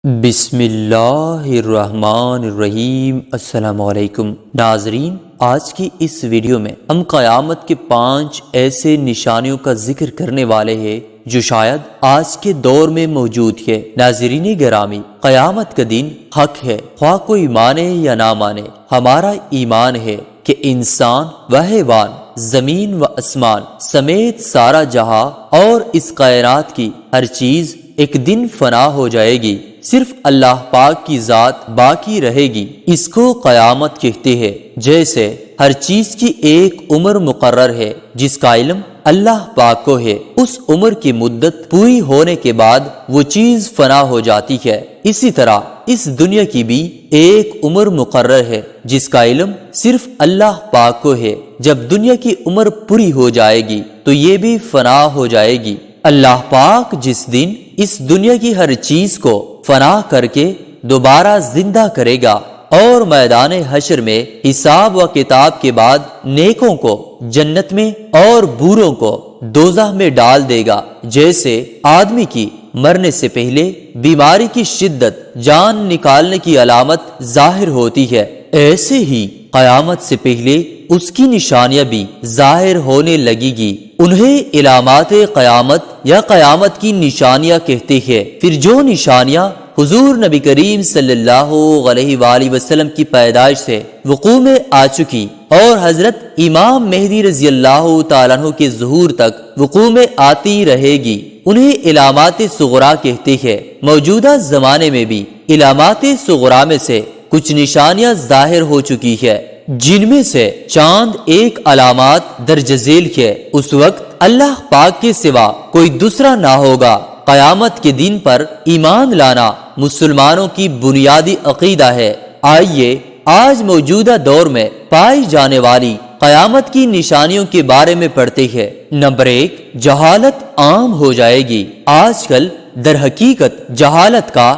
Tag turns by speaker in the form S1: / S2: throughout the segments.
S1: بسم اللہ الرحمن الرحیم۔ السلام علیکم ناظرین، آج کی اس ویڈیو میں ہم قیامت کے 5 ایسے نشانیوں کا ذکر کرنے والے ہیں جو شاید آج کے دور میں موجود ہے۔ ناظرین گرامی، قیامت کا دن حق ہے، خواہ کوئی مانے یا نہ مانے۔ ہمارا ایمان ہے کہ انسان و حیوان، زمین و آسمان سمیت سارا جہاں اور اس کائنات کی ہر چیز ایک دن فنا ہو جائے گی، صرف اللہ پاک کی ذات باقی رہے گی۔ اس کو قیامت کہتے ہیں۔ جیسے ہر چیز کی ایک عمر مقرر ہے جس کا علم اللہ پاک کو ہے، اس عمر کی مدت پوری ہونے کے بعد وہ چیز فنا ہو جاتی ہے، اسی طرح اس دنیا کی بھی ایک عمر مقرر ہے جس کا علم صرف اللہ پاک کو ہے۔ جب دنیا کی عمر پوری ہو جائے گی تو یہ بھی فنا ہو جائے گی۔ اللہ پاک جس دن اس دنیا کی ہر چیز کو فنا کر کے دوبارہ زندہ کرے گا اور میدان حشر میں حساب و کتاب کے بعد نیکوں کو جنت میں اور بوروں کو دوزخ میں ڈال دے گا۔ جیسے آدمی کی مرنے سے پہلے بیماری کی شدت جان نکالنے کی علامت ظاہر ہوتی ہے، ایسے ہی قیامت سے پہلے اس کی نشانیاں بھی ظاہر ہونے لگے گی۔ انہیں علامات قیامت یا قیامت کی نشانیاں کہتے ہیں۔ پھر جو نشانیاں حضور نبی کریم صلی اللہ علیہ وآلہ وسلم کی پیدائش سے وقوع میں آ چکی اور حضرت امام مہدی رضی اللہ تعالیٰ عنہ کے ظہور تک وقوع میں آتی رہے گی، انہیں علامات صغرا کہتے ہیں۔ موجودہ زمانے میں بھی علامات صغرا میں سے کچھ نشانیاں ظاہر ہو چکی ہے، جن میں سے چاند ایک علامات درج ذیل ہے۔ اس وقت اللہ پاک کے سوا کوئی دوسرا نہ ہوگا۔ قیامت کے دن پر ایمان لانا مسلمانوں کی بنیادی عقیدہ ہے۔ آئیے آج موجودہ دور میں پائی جانے والی قیامت کی نشانیوں کے بارے میں پڑھتے ہیں۔ نمبر 1، جہالت عام ہو جائے گی۔ آج کل در حقیقت جہالت کا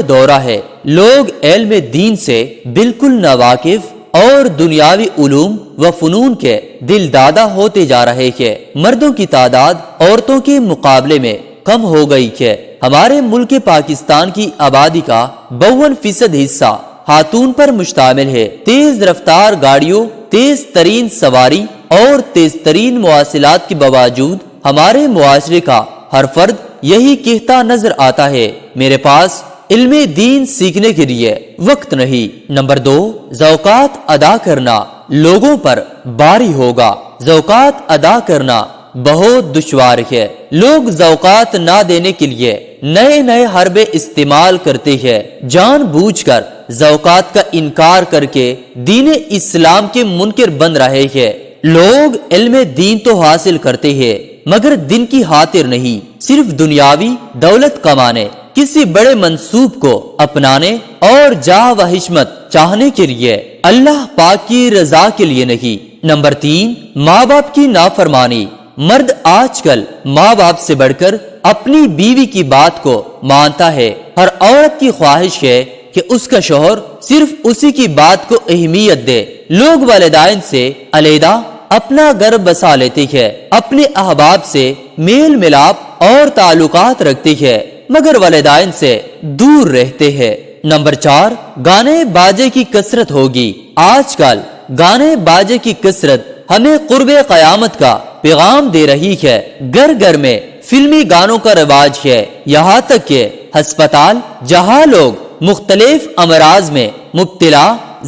S1: دورہ ہے۔ لوگ علم دین سے بالکل ناواقف اور دنیاوی علوم و فنون کے دل دادہ ہوتے جا رہے ہیں۔ مردوں کی تعداد عورتوں کے مقابلے میں کم ہو گئی ہے۔ ہمارے ملک پاکستان کی آبادی کا 52% حصہ خاتون پر مشتمل ہے۔ تیز رفتار گاڑیوں، تیز ترین سواری اور تیز ترین مواصلات کے باوجود ہمارے معاشرے کا ہر فرد یہی کہتا نظر آتا ہے، میرے پاس علم دین سیکھنے کے لیے وقت نہیں۔ نمبر 2، زکوٰۃ ادا کرنا لوگوں پر باری ہوگا۔ زکوٰۃ ادا کرنا بہت دشوار ہے۔ لوگ زکوٰۃ نہ دینے کے لیے نئے حربے استعمال کرتے ہیں، جان بوجھ کر زکوٰۃ کا انکار کر کے دین اسلام کے منکر بن رہے ہیں۔ لوگ علم دین تو حاصل کرتے ہیں مگر دن کی خاطر نہیں، صرف دنیاوی دولت کمانے، کسی بڑے منصوب کو اپنانے اور جاہ و حشمت چاہنے کے لیے، اللہ پاک کی رضا کے لیے نہیں۔ نمبر 3، ماں باپ کی نافرمانی۔ مرد آج کل ماں باپ سے بڑھ کر اپنی بیوی کی بات کو مانتا ہے۔ ہر عورت کی خواہش ہے کہ اس کا شوہر صرف اسی کی بات کو اہمیت دے۔ لوگ والدین سے علیحدہ اپنا گھر بسا لیتے ہیں، اپنے احباب سے میل ملاپ اور تعلقات رکھتے ہیں مگر والدین سے دور رہتے ہیں۔ نمبر 4، گانے باجے کی کثرت ہوگی۔ آج کل گانے باجے کی کثرت ہمیں قرب قیامت کا پیغام دے رہی ہے۔ گھر گھر میں فلمی گانوں کا رواج ہے، یہاں تک کہ ہسپتال جہاں لوگ مختلف امراض میں مبتلا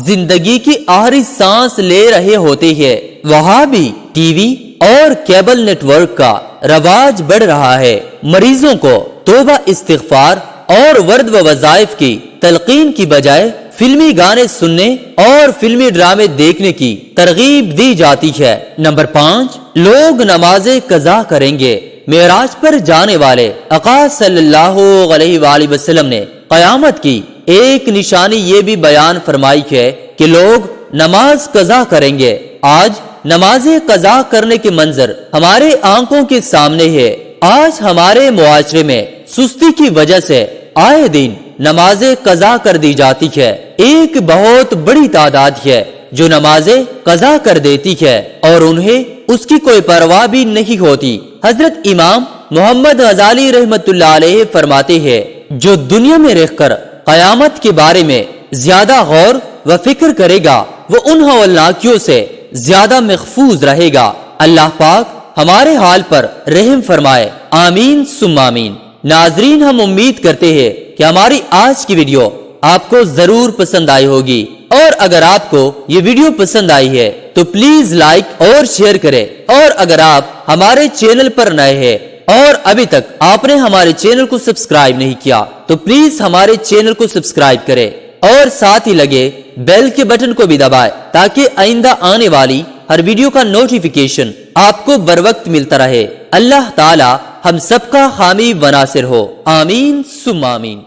S1: زندگی کی آخری سانس لے رہے ہوتے ہیں، وہاں بھی ٹی وی اور کیبل نیٹ ورک کا رواج بڑھ رہا ہے۔ مریضوں کو توبہ استغفار اور ورد و وظائف کی تلقین کی بجائے فلمی گانے سننے اور فلمی ڈرامے دیکھنے کی ترغیب دی جاتی ہے۔ نمبر 5، لوگ نماز قضا کریں گے۔ معراج پر جانے والے آقا صلی اللہ علیہ وآلہ وسلم نے قیامت کی ایک نشانی یہ بھی بیان فرمائی ہے کہ لوگ نماز قضا کریں گے۔ آج نماز قضا کرنے کے منظر ہمارے آنکھوں کے سامنے ہے۔ آج ہمارے معاشرے میں سستی کی وجہ سے آئے دن نماز قضا کر دی جاتی ہے۔ ایک بہت بڑی تعداد ہے جو نماز قضا کر دیتی ہے اور انہیں اس کی کوئی پرواہ بھی نہیں ہوتی۔ حضرت امام محمد غزالی رحمت اللہ علیہ فرماتے ہیں، جو دنیا میں رہ کر قیامت کے بارے میں زیادہ غور و فکر کرے گا وہ ان ہولناکیوں سے زیادہ محفوظ رہے گا۔ اللہ پاک ہمارے حال پر رحم فرمائے، آمین ثم آمین۔ ناظرین، ہم امید کرتے ہیں کہ ہماری آج کی ویڈیو آپ کو ضرور پسند آئی ہوگی، اور اگر آپ کو یہ ویڈیو پسند آئی ہے تو پلیز لائک اور شیئر کریں، اور اگر آپ ہمارے چینل پر نئے ہیں اور ابھی تک آپ نے ہمارے چینل کو سبسکرائب نہیں کیا تو پلیز ہمارے چینل کو سبسکرائب کریں اور ساتھ ہی لگے بیل کے بٹن کو بھی دبائیں تاکہ آئندہ آنے والی ہر ویڈیو کا نوٹیفیکیشن آپ کو بر وقت ملتا رہے۔ اللہ تعالی ہم سب کا حامی و ناصر ہو، آمین ثم آمین۔